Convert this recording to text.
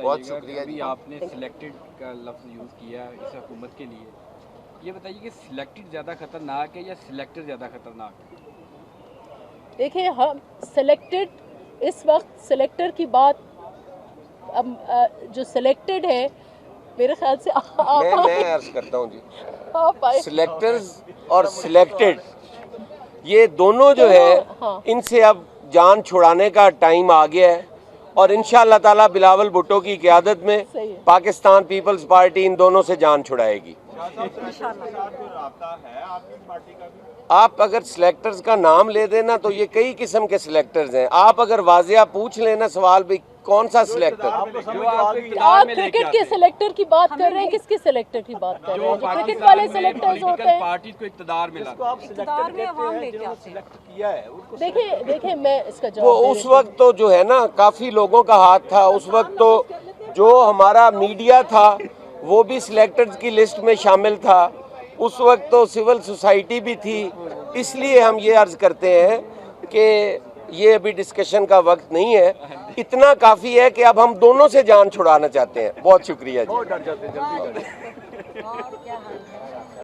बहुत शुक्रिया अभी जी। आपने सिलेक्टेड का लफ्ज़ यूज़ किया इस हुकूमत के लिए, ये बताइए कि सिलेक्टेड ज़्यादा खतरनाक है या सिलेक्टेड ज़्यादा खतरनाक है? देखिए, हम सिलेक्टेड इस वक्त सिलेक्टर की बात अब जो सिलेक्टेड है मेरे ख्याल से मैं अर्ज करता हूँ जी, आप आए। सिलेक्टर्स और सिलेक्टेड ये दोनों जो है हाँ। इनसे अब जान छुड़ाने का टाइम आ गया है और इंशाअल्लाह ताला बिलावल भुट्टो की क़यादत में सही है। पाकिस्तान पीपल्स पार्टी इन दोनों से जान छुड़ाएगी। आप अगर सिलेक्टर्स का नाम ले देना तो ये कई किस्म के सिलेक्टर्स हैं। आप अगर वाजिया पूछ लेना सवाल भी कौन सा सिलेक्टर, आप क्रिकेट के सिलेक्टर की बात कर रहे हैं, किसके सिलेक्टर की बात कर रहे हैं? जो क्रिकेट वाले सिलेक्टर्स होते हैं। पार्टी को इक़्तिदार मिला, इक़्तिदार में अवाम लेके आते हैं। देखिए मैं इसका वो जवाब उस वक्त तो जो है ना काफ़ी लोगों का हाथ था। उस वक्त तो जो हमारा मीडिया था वो भी सिलेक्टर्स की लिस्ट में शामिल था। उस वक्त तो सिविल सोसाइटी भी थी। इसलिए हम ये अर्ज़ करते हैं कि ये अभी डिस्कशन का वक्त नहीं है। इतना काफ़ी है कि अब हम दोनों से जान छुड़ाना चाहते हैं। बहुत शुक्रिया जी।